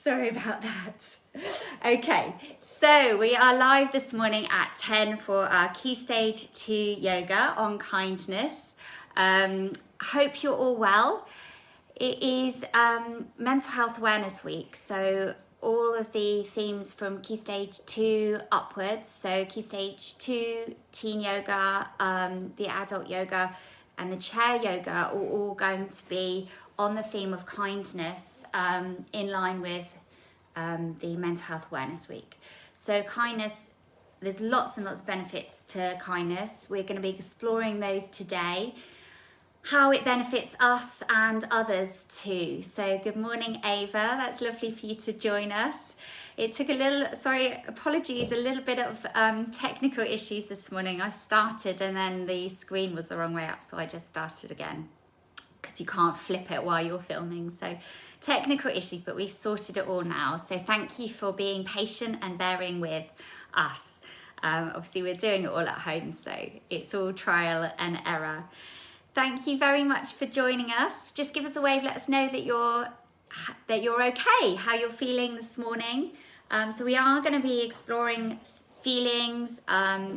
Sorry about that. Okay, so we are live this morning at 10 for our Key Stage 2 yoga on kindness. Hope you're all well. It is Mental Health Awareness Week, so all of the themes from Key Stage 2 upwards, so Key Stage 2, Teen Yoga, the Adult Yoga and the Chair Yoga are all going to be on the theme of kindness in line with the Mental Health Awareness Week. So kindness, there's lots and lots of benefits to kindness. We're going to be exploring those today, how it benefits us and others too. So good morning, Ava. That's lovely for you to join us. It took a little bit of technical issues this morning. I started and then the screen was the wrong way up, so I just started again because you can't flip it while you're filming. So technical issues, but we've sorted it all now. So thank you for being patient and bearing with us. Obviously we're doing it all at home, so it's all trial and error. Thank you very much for joining us. Just give us a wave, let us know that you're okay, how you're feeling this morning. So we are going to be exploring feelings,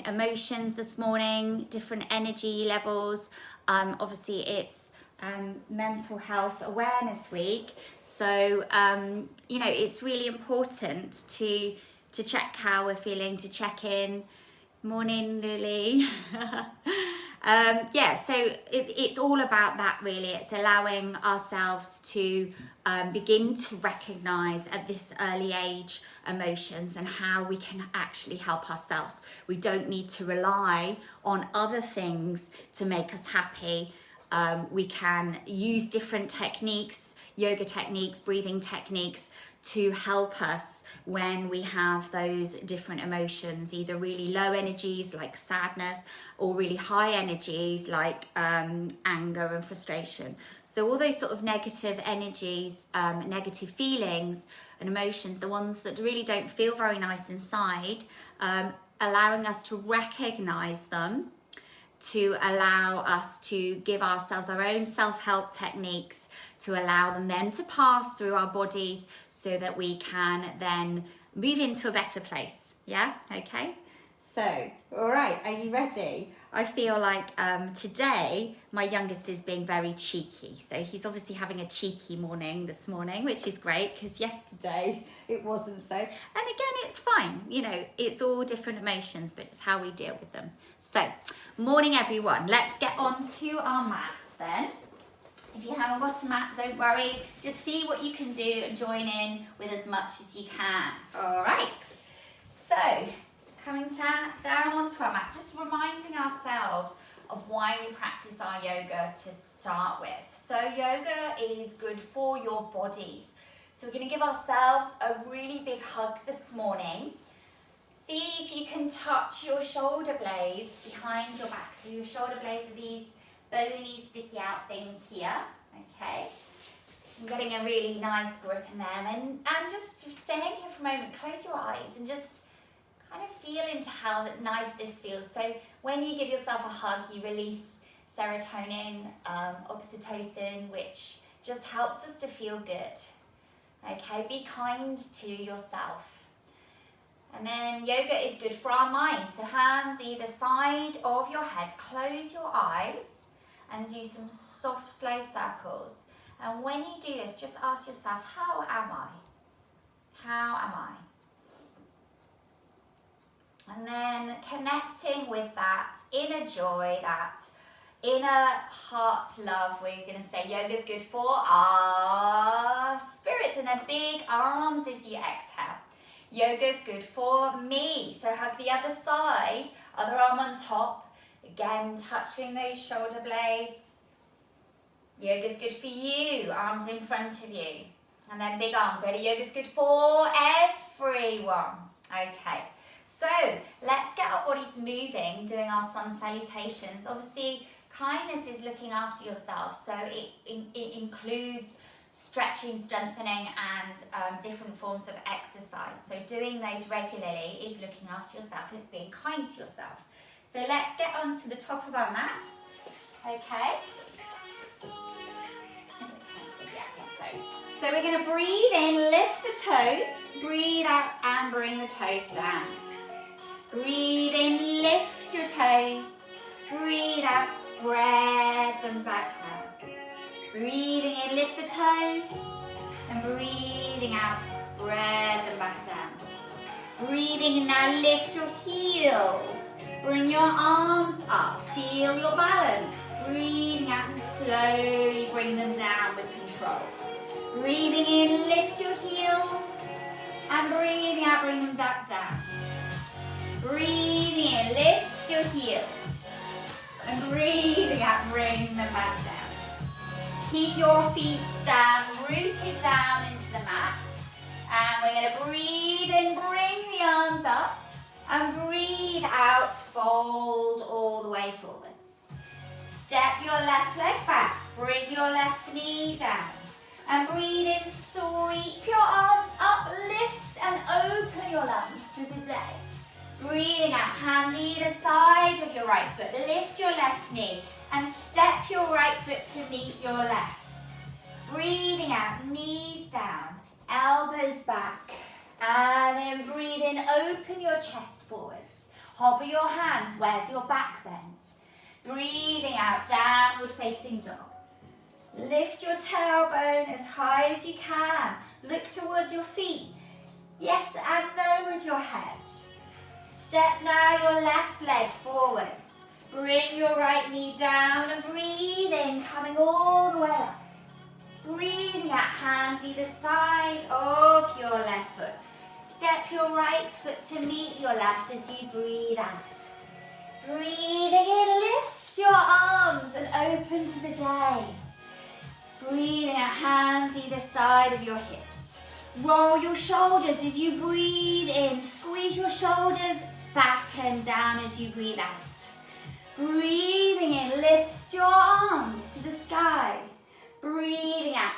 emotions this morning, different energy levels. Obviously it's Mental Health Awareness Week, so it's really important to check how we're feeling, to check in. Morning, Lily. So it's all about that really. It's allowing ourselves to begin to recognise at this early age emotions and how we can actually help ourselves. We don't need to rely on other things to make us happy. We can use different techniques, yoga techniques, breathing techniques, to help us when we have those different emotions, either really low energies like sadness or really high energies like anger and frustration. So all those sort of negative energies, negative feelings and emotions, the ones that really don't feel very nice inside, allowing us to recognize them, to allow us to give ourselves our own self-help techniques, to allow them then to pass through our bodies so that we can then move into a better place. Yeah, okay? So, all right, are you ready? I feel like today my youngest is being very cheeky. So he's obviously having a cheeky morning this morning, which is great because yesterday it wasn't so. And again, it's fine. It's all different emotions, but it's how we deal with them. So, morning everyone. Let's get on to our mats then. If you haven't got a mat, don't worry. Just see what you can do and join in with as much as you can. All right. So, coming down onto our mat, just reminding ourselves of why we practice our yoga to start with. So yoga is good for your bodies. So we're going to give ourselves a really big hug this morning. See if you can touch your shoulder blades behind your back. So your shoulder blades are these bony, sticky out things here. Okay. I'm getting a really nice grip in them. And just staying here for a moment, close your eyes and just kind of feel into how nice this feels. So when you give yourself a hug, you release serotonin, oxytocin, which just helps us to feel good. Okay, be kind to yourself. And then yoga is good for our mind. So hands either side of your head, close your eyes and do some soft, slow circles. And when you do this, just ask yourself, how am I? How am I? And then connecting with that inner joy, that inner heart love, we're going to say yoga's good for our spirits, and then big arms as you exhale. Yoga's good for me. So hug the other side, other arm on top. Again, touching those shoulder blades. Yoga's good for you, arms in front of you. And then big arms. Ready? Yoga's good for everyone. Okay. So let's get our bodies moving, doing our sun salutations. Obviously, kindness is looking after yourself. So it includes stretching, strengthening, and different forms of exercise. So doing those regularly is looking after yourself. It's being kind to yourself. So let's get onto the top of our mats. Okay. So we're going to breathe in, lift the toes, breathe out and bring the toes down. Breathe in, lift your toes. Breathe out, spread them back down. Breathing in, lift the toes. And breathing out, spread them back down. Breathing in, now lift your heels. Bring your arms up, feel your balance. Breathing out and slowly bring them down with control. Breathing in, lift your heels. And breathing out, bring them back down. Breathing in, lift your heels. And breathing out, bring them back down. Keep your feet down, rooted down into the mat. And we're going to breathe in, bring the arms up. And breathe out, fold all the way forwards. Step your left leg back, bring your left knee down. And breathe in, sweep your arms up, lift and open your lungs to the day. Breathing out, hands either side of your right foot. Lift your left knee and step your right foot to meet your left. Breathing out, knees down, elbows back. And then breathe in, open your chest forwards. Hover your hands, where's your back bend? Breathing out, downward facing dog. Lift your tailbone as high as you can. Look towards your feet. Yes and no with your head. Step now your left leg forwards. Bring your right knee down and breathe in, coming all the way up. Breathing out, hands either side of your left foot. Step your right foot to meet your left as you breathe out. Breathing in, lift your arms and open to the day. Breathing out, hands either side of your hips. Roll your shoulders as you breathe in. Squeeze your shoulders back and down as you breathe out. Breathing in, lift your arms to the sky. Breathing out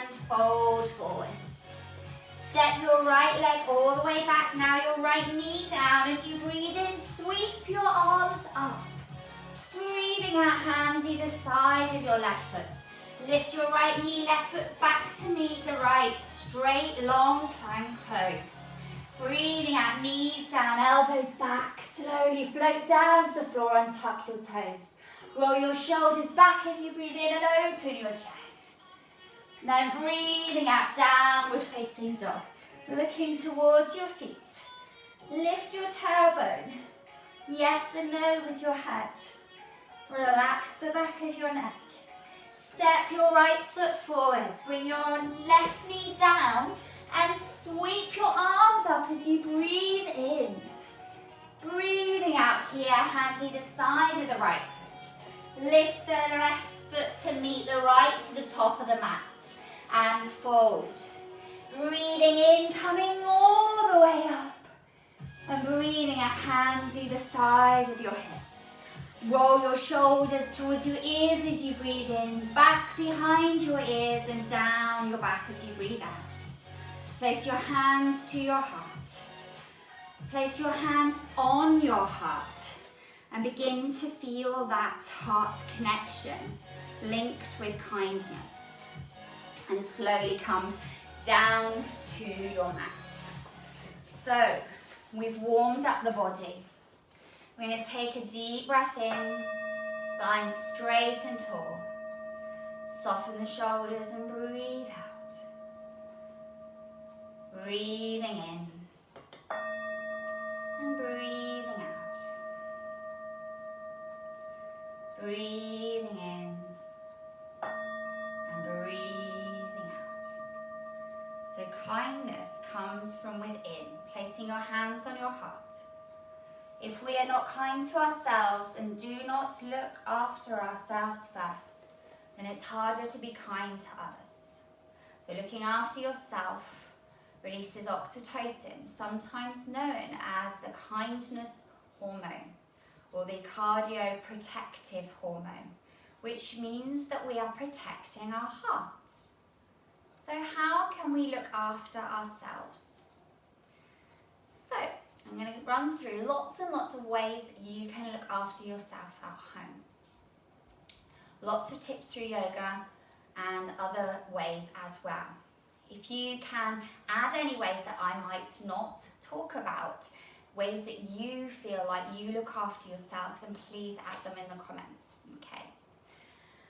and fold forwards. Step your right leg all the way back. Now your right knee down as you breathe in. Sweep your arms up. Breathing out, hands either side of your left foot. Lift your right knee, left foot back to meet the right. Straight, long plank pose. Breathing out, knees down, elbows back. Slowly float down to the floor and tuck your toes. Roll your shoulders back as you breathe in and open your chest. Then breathing out, downward facing dog. Looking towards your feet. Lift your tailbone. Yes and no with your head. Relax the back of your neck. Step your right foot forwards. Bring your left knee down and sweep your arms up as you breathe in. Breathing out here, hands either side of the right foot. Lift the left foot to meet the right to the top of the mat and fold. Breathing in, coming all the way up. And breathing out, hands either side of your hips. Roll your shoulders towards your ears as you breathe in, back behind your ears and down your back as you breathe out. Place your hands to your heart. Place your hands on your heart and begin to feel that heart connection linked with kindness. And slowly come down to your mat. So, we've warmed up the body. We're going to take a deep breath in, spine straight and tall. Soften the shoulders and breathe out. Breathing in and breathing out. Breathing in and breathing out. So kindness comes from within, placing your hands on your heart. If we are not kind to ourselves and do not look after ourselves first, then it's harder to be kind to others. So looking after yourself releases oxytocin, sometimes known as the kindness hormone or the cardioprotective hormone, which means that we are protecting our hearts. So how can we look after ourselves? So I'm going to run through lots and lots of ways that you can look after yourself at home. Lots of tips through yoga and other ways as well. If you can add any ways that I might not talk about, ways that you feel like you look after yourself, then please add them in the comments, okay?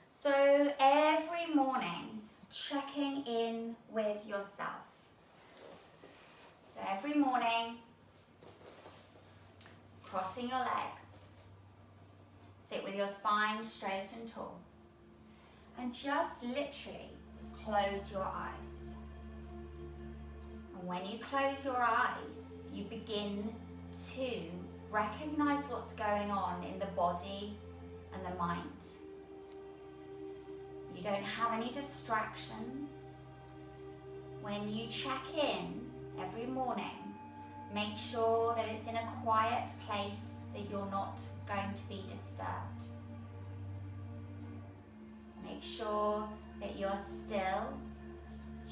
So every morning, checking in with yourself. So every morning, crossing your legs, sit with your spine straight and tall, and just literally close your eyes. And when you close your eyes, you begin to recognize what's going on in the body and the mind. You don't have any distractions. When you check in every morning, make sure that it's in a quiet place, that you're not going to be disturbed. Make sure that you're still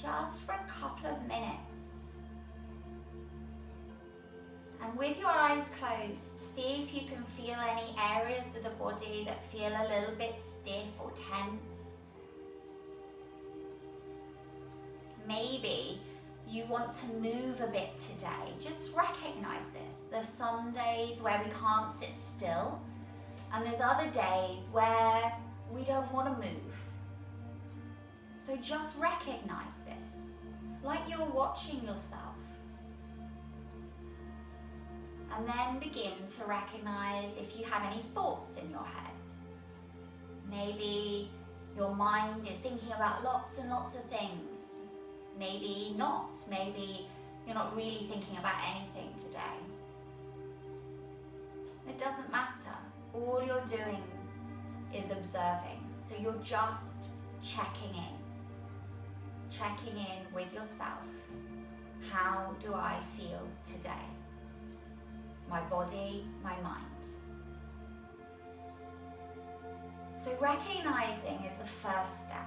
just for a couple of minutes. And with your eyes closed, see if you can feel any areas of the body that feel a little bit stiff or tense. Maybe you want to move a bit today. Just recognize this. There's some days where we can't sit still, and there's other days where we don't want to move. So just recognize this, like you're watching yourself. And then begin to recognize if you have any thoughts in your head. Maybe your mind is thinking about lots and lots of things. Maybe not. Maybe you're not really thinking about anything today. It doesn't matter. All you're doing is observing. So you're just checking in. Checking in with yourself. How do I feel today? My body, my mind. So recognizing is the first step.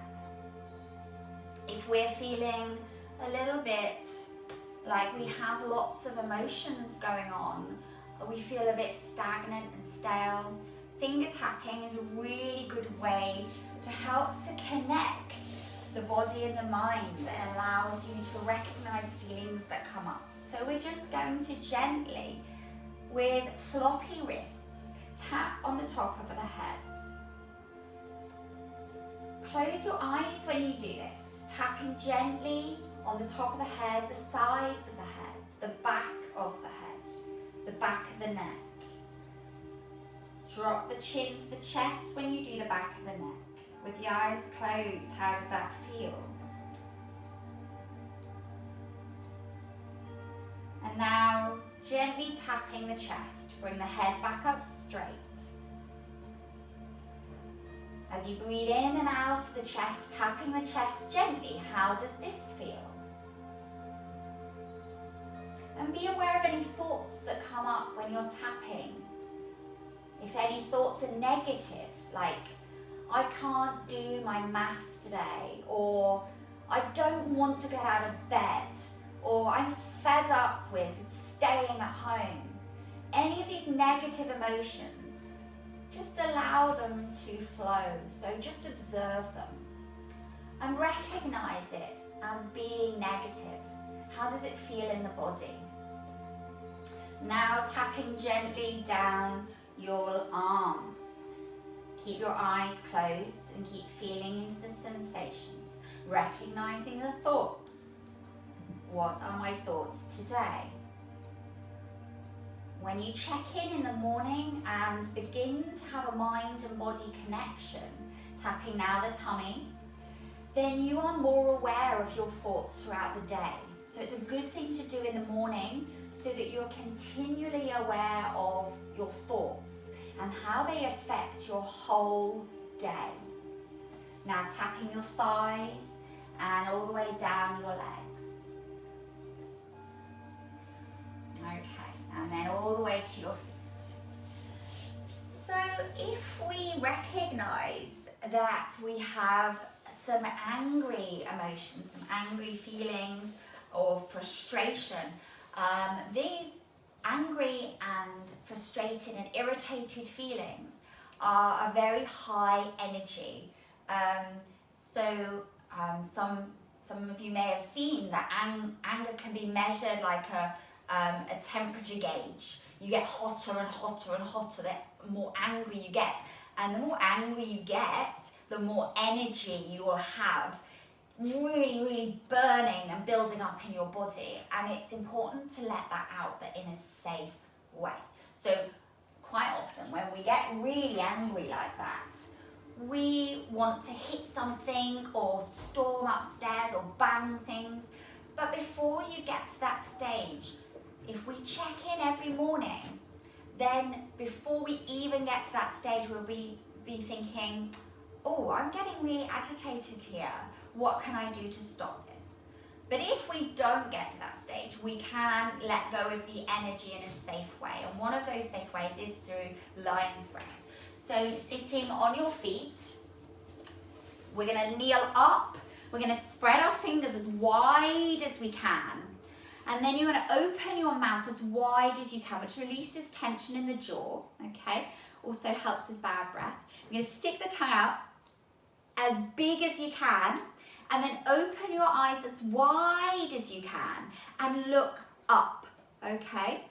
If we're feeling a little bit like we have lots of emotions going on, we feel a bit stagnant and stale, finger tapping is a really good way to help to connect the body and the mind, and allows you to recognize feelings that come up. So we're just going to gently, with floppy wrists, tap on the top of the head. Close your eyes when you do this, tapping gently on the top of the head, the sides of the head, the back of the head, the back of the neck. Drop the chin to the chest when you do the back of the neck. With the eyes closed, how does that feel? And now, gently tapping the chest, bring the head back up straight. As you breathe in and out of the chest, tapping the chest gently, how does this feel? And be aware of any thoughts that come up when you're tapping. If any thoughts are negative, like, I can't do my maths today, or I don't want to get out of bed, or I'm fed up with staying at home. Any of these negative emotions, just allow them to flow. So just observe them and recognize it as being negative. How does it feel in the body? Now tapping gently down your arms. Keep your eyes closed and keep feeling into the sensations, recognizing the thoughts. What are my thoughts today? When you check in the morning and begin to have a mind and body connection, tapping now the tummy, then you are more aware of your thoughts throughout the day. So it's a good thing to do in the morning so that you're continually aware of your thoughts and how they affect your whole day. Now tapping your thighs and all the way down your legs. Okay, and then all the way to your feet. So if we recognize that we have some angry emotions, some angry feelings or frustration, these angry and frustrated and irritated feelings are a very high energy. Some some of you may have seen that anger can be measured like a temperature gauge. You get hotter and hotter and hotter the more angry you get. And the more angry you get, the more energy you will have really, really burning and building up in your body. And it's important to let that out, but in a safe way. So quite often when we get really angry like that, we want to hit something or storm upstairs or bang things. But before you get to that stage, if we check in every morning, then before we even get to that stage, we'll be thinking, oh, I'm getting really agitated here. What can I do to stop this? But if we don't get to that stage, we can let go of the energy in a safe way. And one of those safe ways is through lion's breath. So sitting on your feet, we're going to kneel up. We're going to spread our fingers as wide as we can. And then you're going to open your mouth as wide as you can, which releases tension in the jaw, okay? Also helps with bad breath. You're going to stick the tongue out as big as you can, and then open your eyes as wide as you can and look up, okay?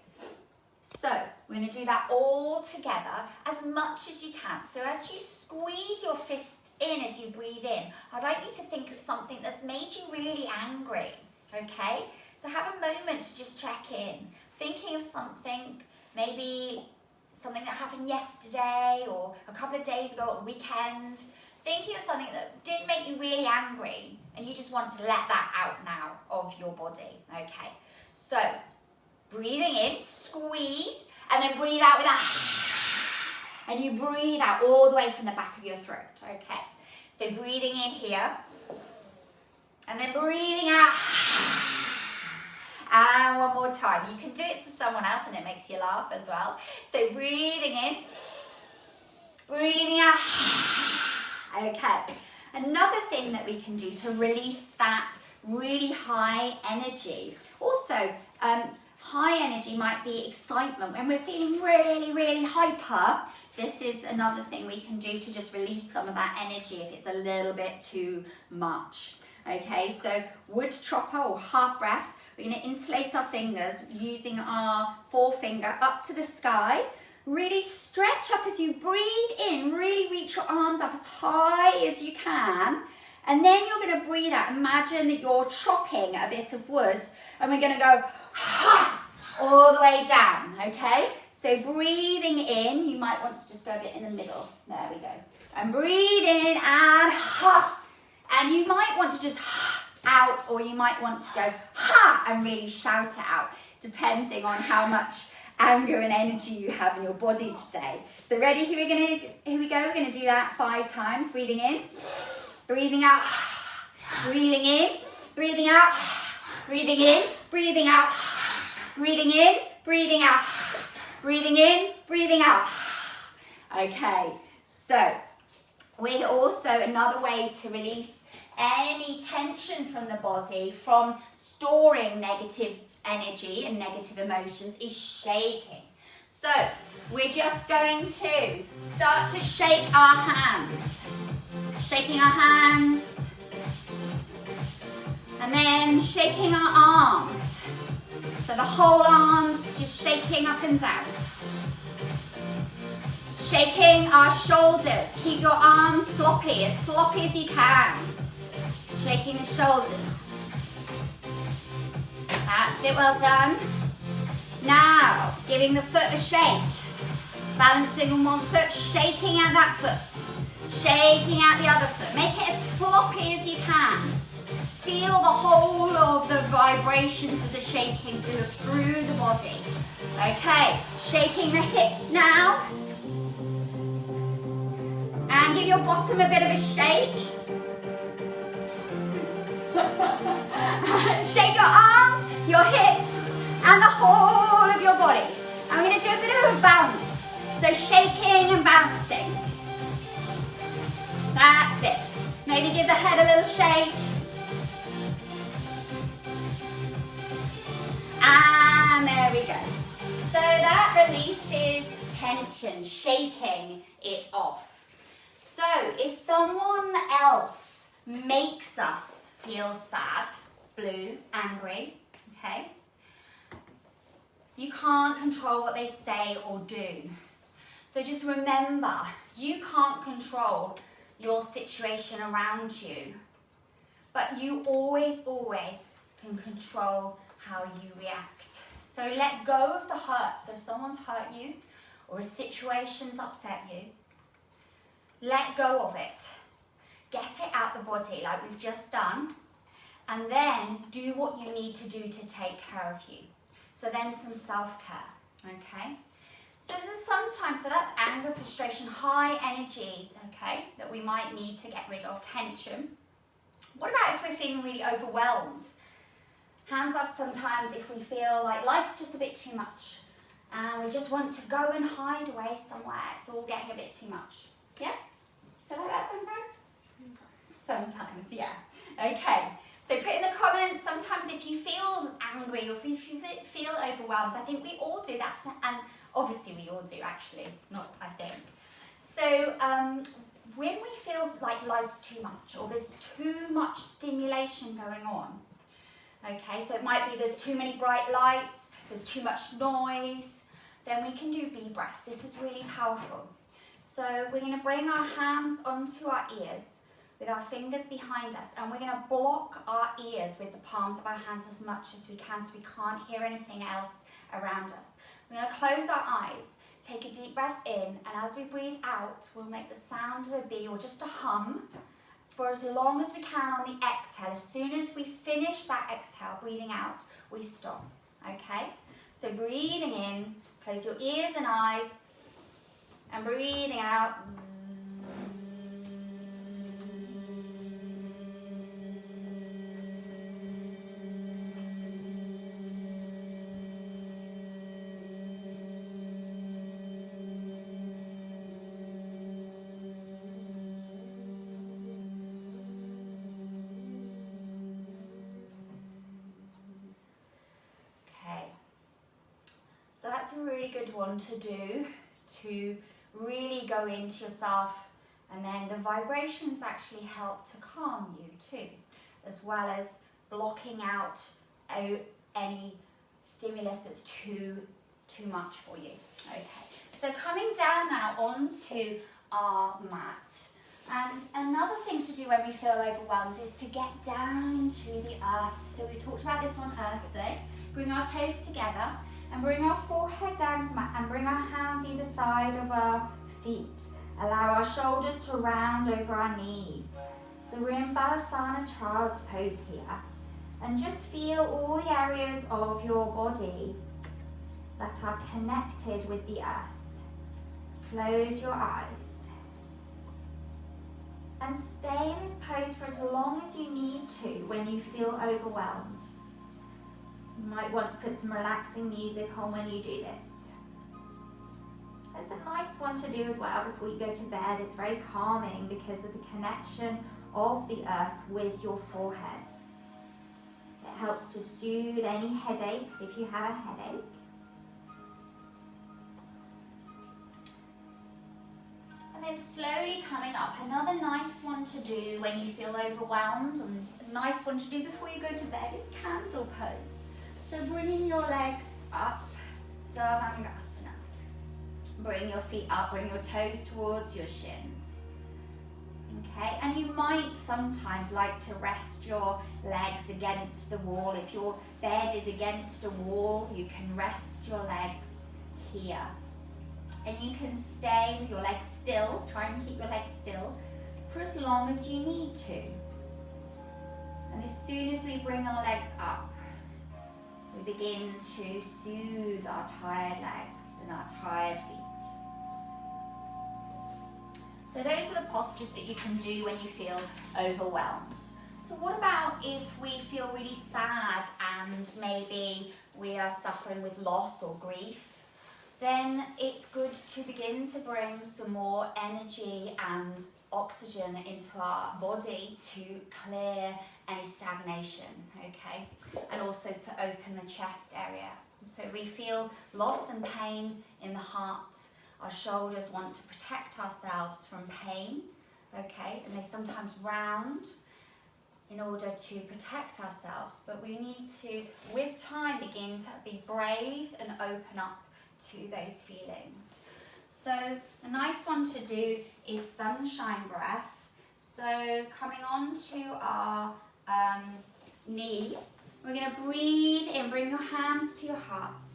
So we're going to do that all together as much as you can. So as you squeeze your fists in as you breathe in, I'd like you to think of something that's made you really angry, okay? So have a moment to just check in, thinking of something, maybe something that happened yesterday or a couple of days ago at the weekend, thinking of something that did make you really angry and you just want to let that out now of your body, okay? So breathing in, squeeze, and then breathe out with a and you breathe out all the way from the back of your throat, okay? So breathing in here, and then breathing out. And one more time. You can do it to someone else and it makes you laugh as well. So breathing in, breathing out. Okay. Another thing that we can do to release that really high energy. Also, high energy might be excitement. When we're feeling really, really hyper, this is another thing we can do to just release some of that energy if it's a little bit too much. Okay, so wood chopper or half breath. We're going to interlace our fingers using our forefinger up to the sky. Really stretch up as you breathe in. Really reach your arms up as high as you can. And then you're going to breathe out. Imagine that you're chopping a bit of wood. And we're going to go ha, all the way down. Okay? So breathing in. You might want to just go a bit in the middle. There we go. And breathe in and ha. And you might want to just out, or you might want to go ha and really shout it out, depending on how much anger and energy you have in your body today. So ready? Here we go. We're going to do that 5 times. Breathing in, breathing out, breathing in, breathing out, breathing in, breathing out, breathing in, breathing out, breathing in, breathing out. Okay, so we also, another way to release any tension from the body from storing negative energy and negative emotions is shaking. So we're just going to start to shake our hands. Shaking our hands. And then shaking our arms. So the whole arms just shaking up and down. Shaking our shoulders. Keep your arms floppy as you can. Shaking the shoulders. That's it, well done. Now, giving the foot a shake. Balancing on one foot, shaking out that foot. Shaking out the other foot. Make it as floppy as you can. Feel the whole of the vibrations of the shaking through the body. Okay, shaking the hips now. And give your bottom a bit of a shake. Shake your arms, your hips, and the whole of your body. And we're going to do a bit of a bounce. So shaking and bouncing. That's it. Maybe give the head a little shake. And there we go. So that releases tension, shaking it off. So if someone else makes us feel sad, blue, angry, okay? You can't control what they say or do. So just remember, you can't control your situation around you, but you always can control how you react. So let go of the hurt. So if someone's hurt you or a situation's upset you, let go of it. Get it out the body like we've just done, and then do what you need to do to take care of you. So then some self-care, okay? So sometimes, so that's anger, frustration, high energies, okay, that we might need to get rid of, tension. What about if we're feeling really overwhelmed? Hands up sometimes if we feel like life's just a bit too much and we just want to go and hide away somewhere. It's all getting a bit too much. Yeah? Feel like that sometimes? Sometimes, yeah. Okay. So put in the comments, sometimes if you feel angry or if you feel overwhelmed, I think we all do that, and obviously we all do actually, not I think. So when we feel like life's too much or there's too much stimulation going on, okay, so it might be there's too many bright lights, there's too much noise, then we can do bee breath. This is really powerful. So we're going to bring our hands onto our ears with our fingers behind us, and we're going to block our ears with the palms of our hands as much as we can so we can't hear anything else around us. We're going to close our eyes, take a deep breath in, and as we breathe out, we'll make the sound of a bee or just a hum for as long as we can on the exhale. As soon as we finish that exhale, breathing out, we stop, okay? So breathing in, close your ears and eyes, and breathing out. So that's a really good one to do, to really go into yourself, and then the vibrations actually help to calm you too, as well as blocking out any stimulus that's too much for you. Okay, so coming down now onto our mat. And another thing to do when we feel overwhelmed is to get down to the earth. So we talked about this on Earth Day. Bring our toes together and bring our forehead down to the mat and bring our hands either side of our feet. Allow our shoulders to round over our knees. So we're in Balasana Child's pose here. And just feel all the areas of your body that are connected with the earth. Close your eyes. And stay in this pose for as long as you need to when you feel overwhelmed. You might want to put some relaxing music on when you do this. It's a nice one to do as well before you go to bed. It's very calming because of the connection of the earth with your forehead. It helps to soothe any headaches if you have a headache. And then slowly coming up, another nice one to do when you feel overwhelmed, and a nice one to do before you go to bed is candle pose. So bringing your legs up, Sarvangasana. Bring your feet up, bring your toes towards your shins. Okay, and you might sometimes like to rest your legs against the wall. If your bed is against a wall, you can rest your legs here. And you can stay with your legs still, try and keep your legs still, for as long as you need to. And as soon as we bring our legs up, we begin to soothe our tired legs and our tired feet. So those are the postures that you can do when you feel overwhelmed. So what about if we feel really sad and maybe we are suffering with loss or grief? Then it's good to begin to bring some more energy and oxygen into our body to clear any stagnation, okay? And also to open the chest area. So we feel loss and pain in the heart. Our shoulders want to protect ourselves from pain, okay? And they sometimes round in order to protect ourselves, but we need to, with time, begin to be brave and open up to those feelings. So a nice one to do is sunshine breath. So coming on to our knees, we're going to breathe in, bring your hands to your heart,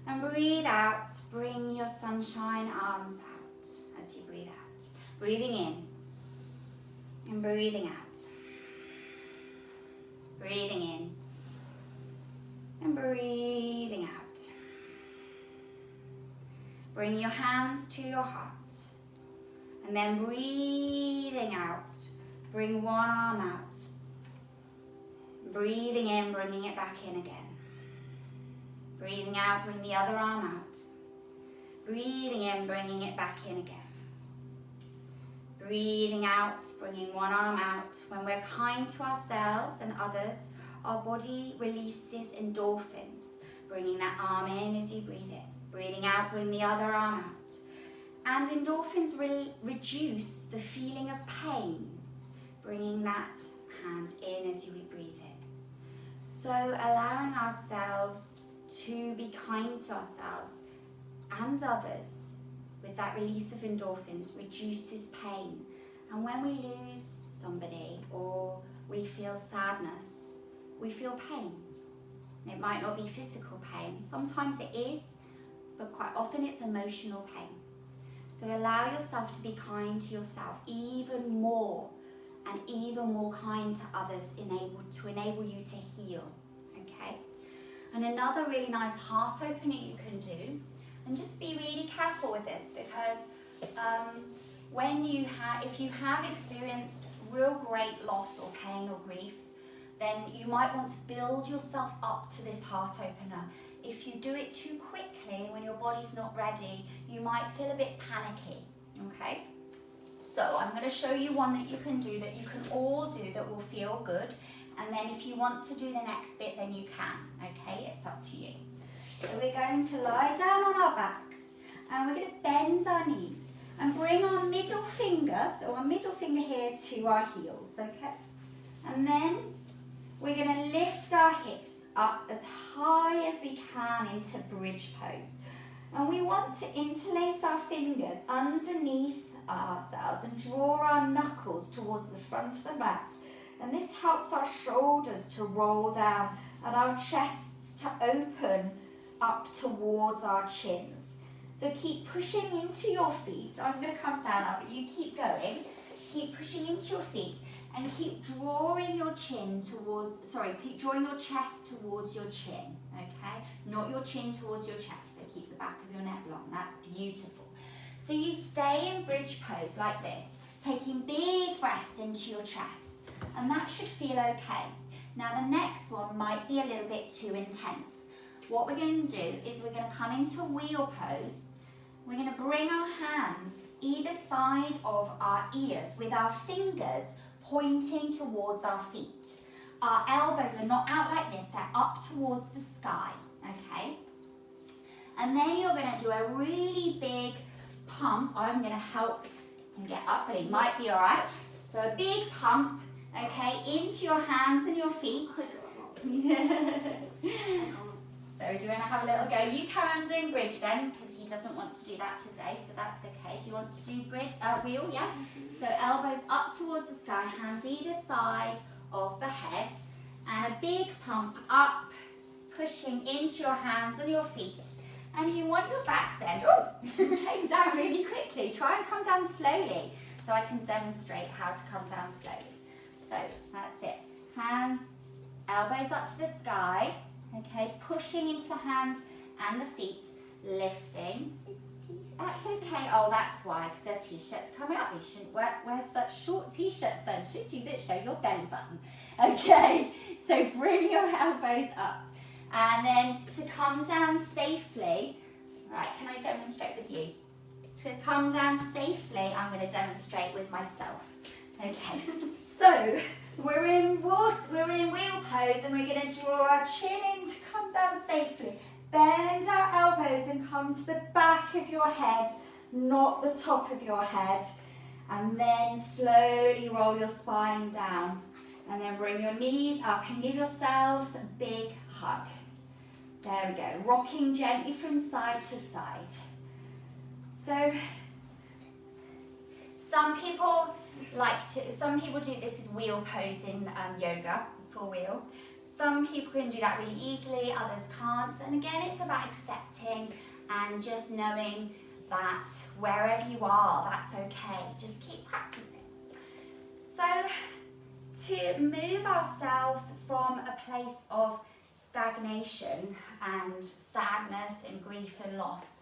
and breathe out, bring your sunshine arms out as you breathe out. Breathing in and breathing out. Breathing in and breathing out. Bring your hands to your heart and then breathing out. Bring one arm out. Breathing in, bringing it back in again. Breathing out, bring the other arm out. Breathing in, bringing it back in again. Breathing out, bringing one arm out. When we're kind to ourselves and others, our body releases endorphins, bringing that arm in as you breathe in. Breathing out, bring the other arm out. And endorphins reduce the feeling of pain, bringing that hand in as you breathe in. So allowing ourselves to be kind to ourselves and others with that release of endorphins reduces pain. And when we lose somebody or we feel sadness, we feel pain. It might not be physical pain. Sometimes it is, but quite often it's emotional pain. So allow yourself to be kind to yourself even more, and even more kind to others to enable you to heal, okay? And another really nice heart opener you can do, and just be really careful with this, because if you have experienced real great loss or pain or grief, then you might want to build yourself up to this heart opener. If you do it too quickly when your body's not ready, you might feel a bit panicky, okay? So I'm going to show you one that you can do, that you can all do, that will feel good. And then if you want to do the next bit, then you can, okay? It's up to you. So we're going to lie down on our backs, and we're going to bend our knees and bring our middle finger, so our middle finger here, to our heels, okay? And then we're going to lift our hips up as high as we can into bridge pose. And we want to interlace our fingers underneath ourselves and draw our knuckles towards the front of the mat. And this helps our shoulders to roll down and our chests to open up towards our chins. So keep pushing into your feet. I'm going to come down now, but you keep going. Keep pushing into your feet and keep drawing your chin keep drawing your chest towards your chin, okay? Not your chin towards your chest, so keep the back of your neck long. That's beautiful. So you stay in bridge pose like this, taking big breaths into your chest, and that should feel okay. Now the next one might be a little bit too intense. What we're going to do is we're going to come into wheel pose. We're going to bring our hands either side of our ears with our fingers pointing towards our feet. Our elbows are not out like this, they're up towards the sky, okay? And then you're going to do a really big pump. I'm going to help and get up, but it might be all right. So a big pump, okay, into your hands and your feet. So do you want to have a little go? You carry on doing bridge then, because he doesn't want to do that today, so that's okay. Do you want to do wheel? Yeah? So elbows up towards the sky, hands either side of the head, and a big pump up, pushing into your hands and your feet. And you want your back bend. Oh, came down really quickly. Try and come down slowly so I can demonstrate how to come down slowly. So that's it. Hands, elbows up to the sky. Okay, pushing into the hands and the feet, lifting. That's okay. Oh, that's why, because their t-shirts coming up. You shouldn't wear such short t-shirts then, should you? That show your belly button. Okay, so bring your elbows up. And then to come down safely, right, can I demonstrate with you? To come down safely, I'm going to demonstrate with myself. Okay, so we're in wheel pose, and we're going to draw our chin in to come down safely. Bend our elbows and come to the back of your head, not the top of your head. And then slowly roll your spine down. And then bring your knees up and give yourselves a big hug. There we go. Rocking gently from side to side. So some people do this as wheel pose in yoga, full wheel. Some people can do that really easily, others can't. And again, it's about accepting and just knowing that wherever you are, that's okay. Just keep practicing. So to move ourselves from a place of stagnation and sadness and grief and loss,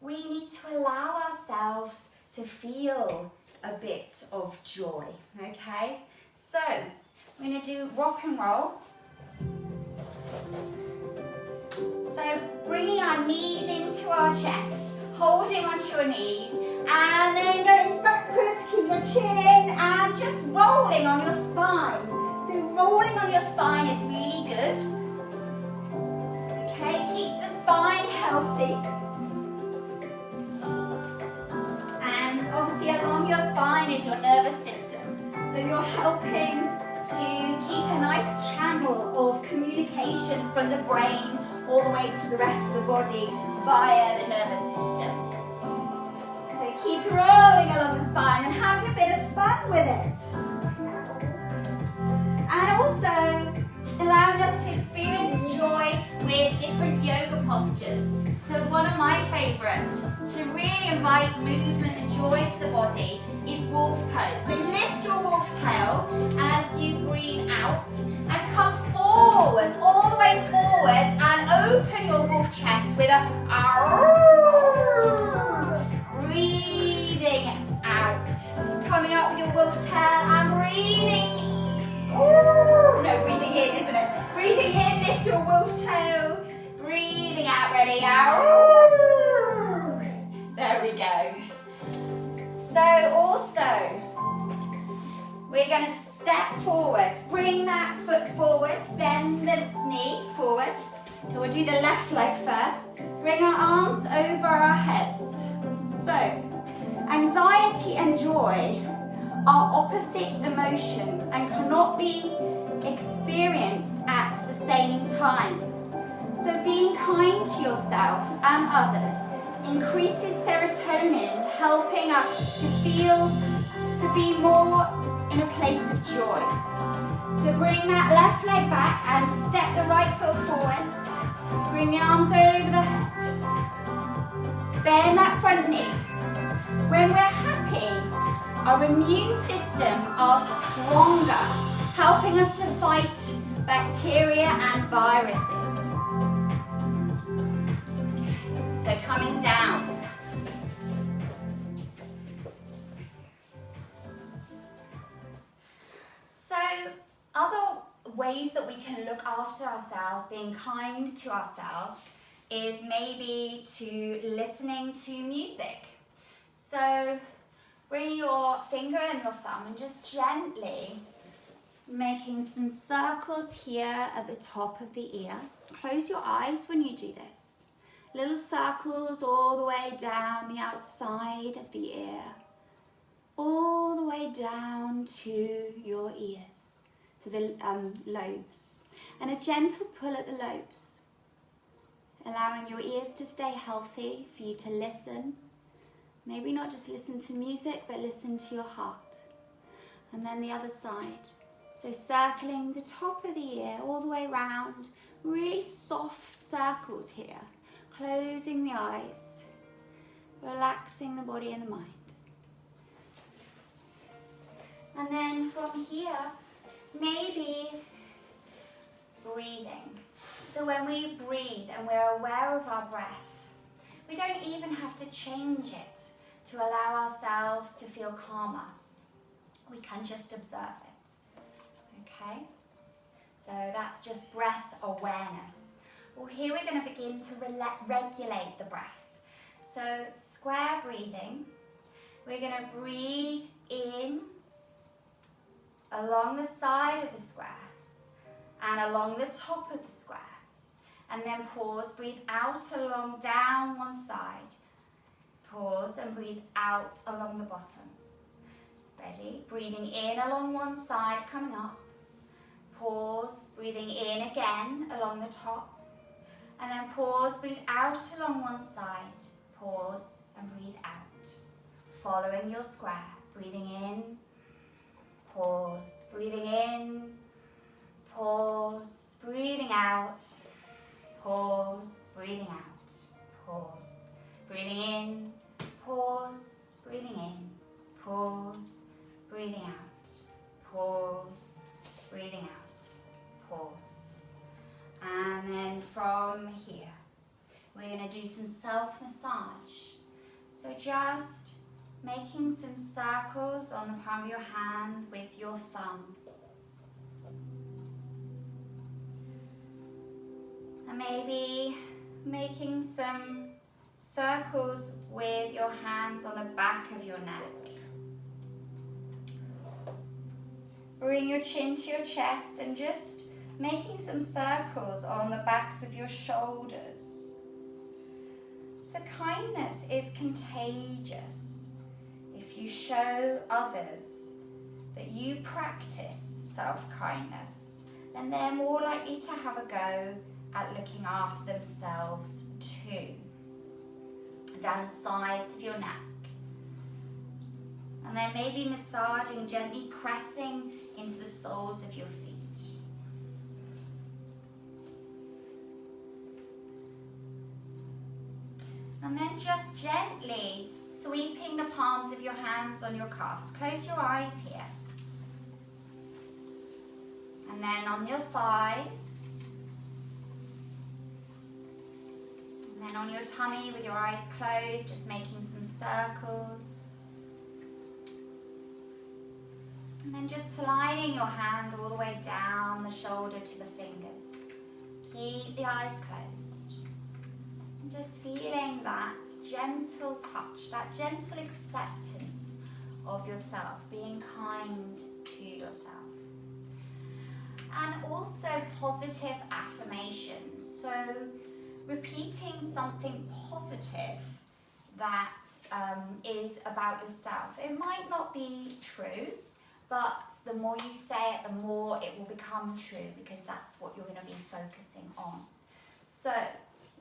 we need to allow ourselves to feel a bit of joy, okay? So we're going to do rock and roll. So bringing our knees into our chests, holding onto your knees, and then going backwards, keep your chin in, and just rolling on your spine. So rolling on your spine is really good. Okay, it keeps the spine healthy. And obviously along your spine is your nervous system. So you're helping to keep a nice channel of communication from the brain all the way to the rest of the body via the nervous system. So keep rolling along the spine and having a bit of fun with it. And also allowing us to experience joy with different yoga postures. So one of my favourites to really invite movement and joy to the body is wolf pose. So lift your wolf tail as you breathe out and come forwards, all the way forwards, and open your wolf chest with a breathing out. Coming up with your wolf tail and breathing. No, breathing in, isn't it? Breathing in, lift your wolf tail. Breathing out, ready? There we go. So also, we're going to step forwards. Bring that foot forwards, bend the knee forwards. So we'll do the left leg first. Bring our arms over our heads. So, anxiety and joy are opposite emotions and cannot be experienced at the same time. So being kind to yourself and others increases serotonin, helping us to be more in a place of joy. So bring that left leg back and step the right foot forwards. Bring the arms over the head. Bend that front knee. When we're happy, our immune systems are stronger, helping us to fight bacteria and viruses. So coming down. So other ways that we can look after ourselves, being kind to ourselves, is maybe to listening to music. So bring your finger and your thumb and just gently making some circles here at the top of the ear. Close your eyes when you do this. Little circles all the way down the outside of the ear, all the way down to your ears, to the lobes. And a gentle pull at the lobes, allowing your ears to stay healthy, for you to listen. Maybe not just listen to music, but listen to your heart. And then the other side. So circling the top of the ear all the way round, really soft circles here. Closing the eyes, relaxing the body and the mind. And then from here, maybe breathing. So when we breathe and we're aware of our breath, we don't even have to change it to allow ourselves to feel calmer. We can just observe it. Okay? So that's just breath awareness. Well, here we're going to begin to regulate the breath. So square breathing. We're going to breathe in along the side of the square and along the top of the square. And then pause, breathe out along down one side. Pause and breathe out along the bottom. Ready? Breathing in along one side, coming up. Pause, breathing in again along the top. And then pause, breathe out along one side. Pause and breathe out. Following your square. Breathing in. Pause. Breathing in. Pause. Breathing out. Pause. Breathing out. Pause. Breathing in. Pause. Breathing in. Pause. Breathing out. Pause. Breathing out. Pause. And then from here, we're going to do some self-massage. So just making some circles on the palm of your hand with your thumb. And maybe making some circles with your hands on the back of your neck. Bring your chin to your chest and just making some circles on the backs of your shoulders. So kindness is contagious. If you show others that you practice self-kindness, then they're more likely to have a go at looking after themselves too. Down the sides of your neck. And then maybe massaging, gently pressing into the soles of your feet. And then just gently sweeping the palms of your hands on your calves. Close your eyes here. And then on your thighs. And then on your tummy with your eyes closed, just making some circles. And then just sliding your hand all the way down the shoulder to the fingers. Keep the eyes closed. And just feeling that gentle touch, that gentle acceptance of yourself, being kind to yourself. And also positive affirmations. So repeating something positive that is about yourself. It might not be true, but the more you say it, the more it will become true, because that's what you're going to be focusing on. So,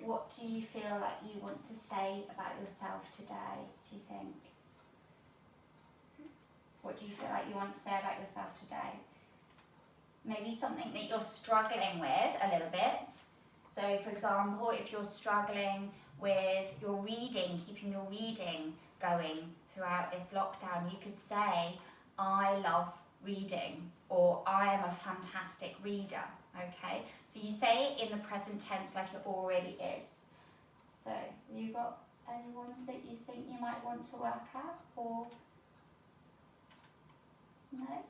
what do you feel like you want to say about yourself today, do you think? What do you feel like you want to say about yourself today? Maybe something that you're struggling with a little bit. So, for example, if you're struggling with your reading, keeping your reading going throughout this lockdown, you could say, I love reading, or I am a fantastic reader, okay? So you say it in the present tense like it already is. So, have you got any ones that you think you might want to work out, or no?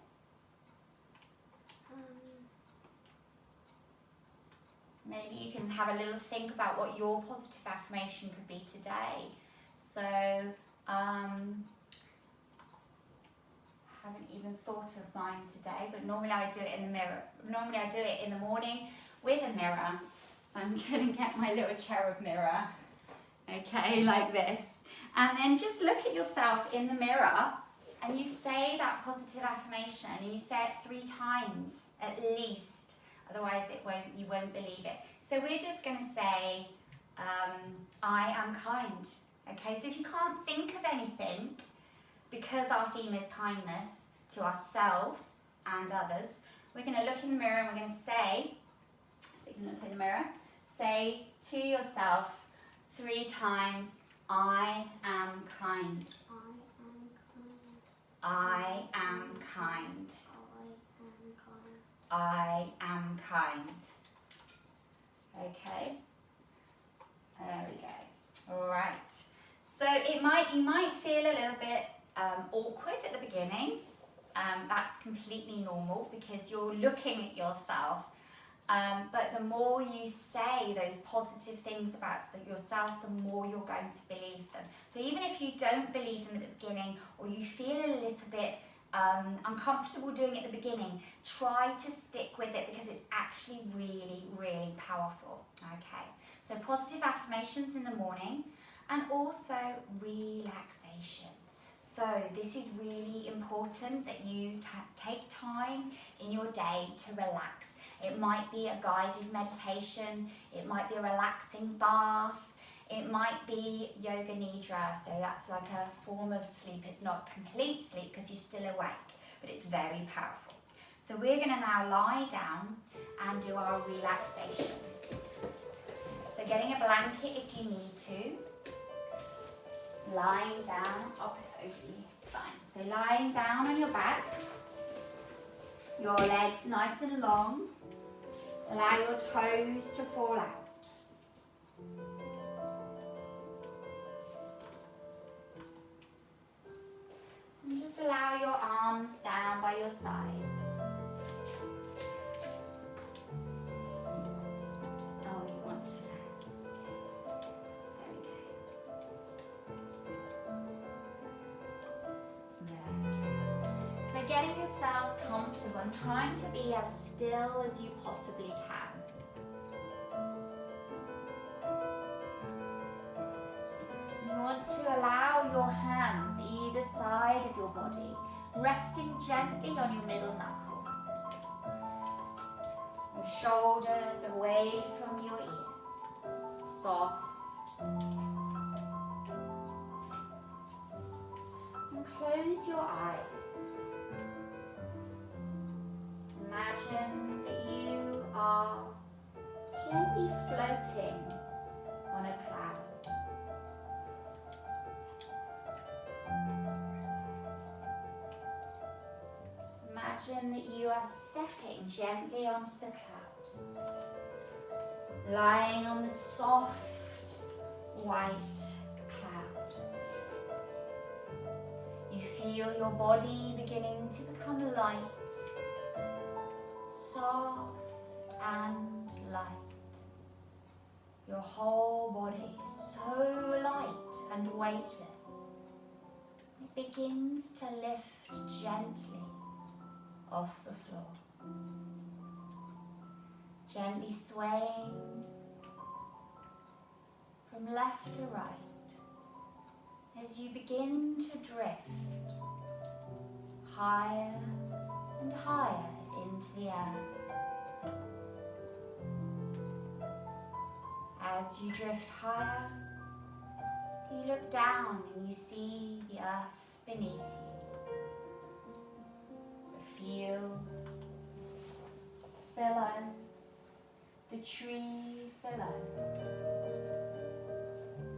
Maybe you can have a little think about what your positive affirmation could be today. So, haven't even thought of mine today, but normally I do it in the mirror. Normally I do it in the morning with a mirror. So I'm going to get my little cherub mirror, okay, like this. And then just look at yourself in the mirror and you say that positive affirmation, and you say it 3 times at least. Otherwise you won't believe it. So we're just going to say, I am kind. Okay, so if you can't think of anything, because our theme is kindness to ourselves and others, we're going to look in the mirror and we're going to say, so you can look in the mirror, say to yourself 3 times, I am kind. I am kind. I am kind. Okay, there we go. All right. So you might feel a little bit awkward at the beginning. That's completely normal because you're looking at yourself. But the more you say those positive things about yourself, the more you're going to believe them. So even if you don't believe them at the beginning, or you feel a little bit uncomfortable doing it at the beginning, try to stick with it because it's actually really, really powerful. Okay, so positive affirmations in the morning, and also relaxation. So this is really important that you take time in your day to relax. It might be a guided meditation, it might be a relaxing bath, it might be yoga nidra, so that's like a form of sleep. It's not complete sleep because you're still awake, but it's very powerful. So we're going to now lie down and do our relaxation. So getting a blanket if you need to, lying down, I'll put it over you, it's fine. So lying down on your back, your legs nice and long, allow your toes to fall out. And just allow your arms down by your sides. Oh, you want to let. There we go. There. So getting yourselves comfortable and trying to be as still as you possibly can. You want to allow your hands either side of your body, resting gently on your middle knuckle. Your shoulders away from your ears, soft. And close your eyes. Imagine that you are gently floating on a cloud. Imagine that you are stepping gently onto the cloud, lying on the soft white cloud. You feel your body beginning to become light, soft and light. Your whole body is so light and weightless. It begins to lift gently off the floor, gently swaying from left to right as you begin to drift higher and higher into the air. As you drift higher, you look down and you see the earth beneath you. Fields below, the trees below,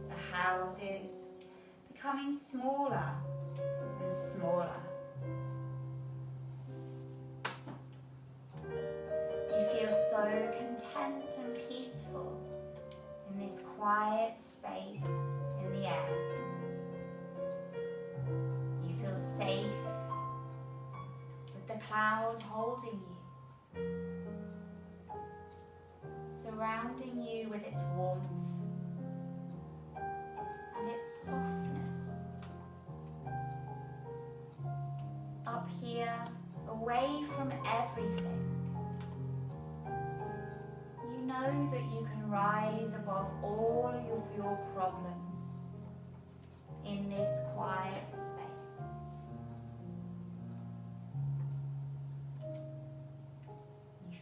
the houses becoming smaller and smaller. You feel so content and peaceful in this quiet space in the air. You feel safe, the cloud holding you, surrounding you with its warmth and its softness. Up here, away from everything, you know that you can rise above all of your problems in this quiet space.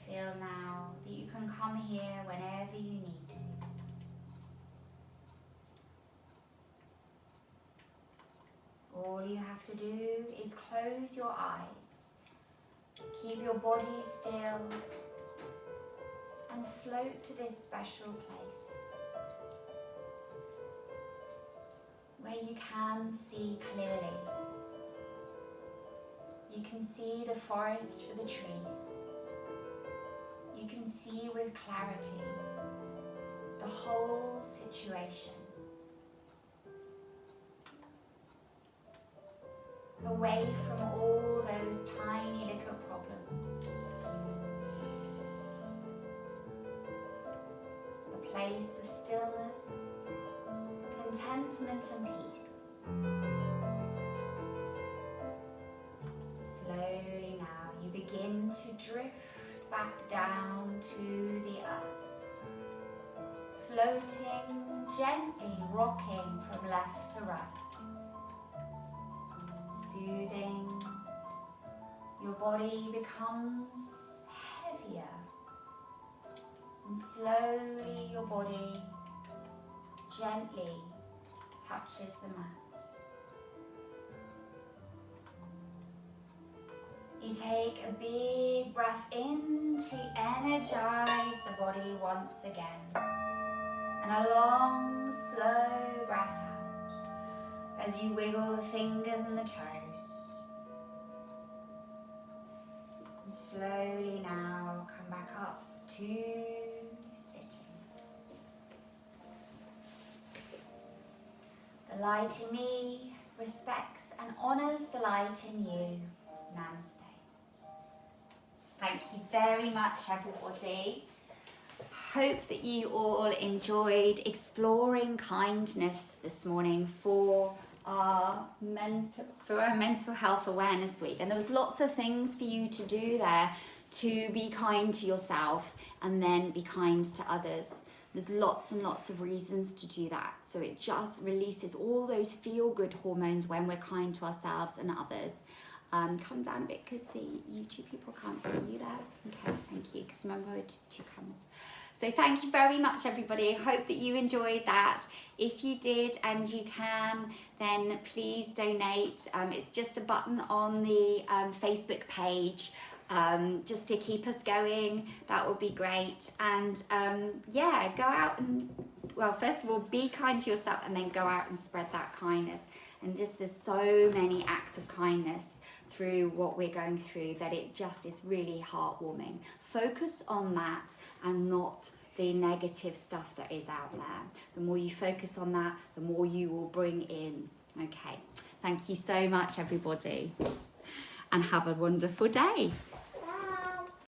Feel now that you can come here whenever you need to. All you have to do is close your eyes, keep your body still, and float to this special place where you can see clearly. You can see the forest for the trees. You can see with clarity the whole situation. Away from all those tiny little problems. A place of stillness, contentment and peace. Slowly now you begin to drift back down to the earth, floating, gently rocking from left to right. soothing. Your body becomes heavier, and slowly your body gently touches the mat. You take a big breath in to energize the body once again, and a long, slow breath out as you wiggle the fingers and the toes. And slowly now come back up to sitting. The light in me respects and honors the light in you. Namaste. Thank you very much, everybody. Hope that you all enjoyed exploring kindness this morning for our mental health awareness week. And there was lots of things for you to do there to be kind to yourself and then be kind to others. There's lots and lots of reasons to do that. So it just releases all those feel-good hormones when we're kind to ourselves and others. Come down a bit because the YouTube people can't see you there. Okay, thank you, because remember we're just 2 cameras. So thank you very much, everybody. I hope that you enjoyed that. If you did and you can, then please donate. It's just a button on the Facebook page. Just to keep us going, that would be great. And yeah, go out and, well, first of all, be kind to yourself, and then go out and spread that kindness. And just, there's so many acts of kindness through what we're going through that it just is really heartwarming. Focus on that and not the negative stuff that is out there. The more you focus on that, the more you will bring in. Okay, thank you so much, everybody, and have a wonderful day.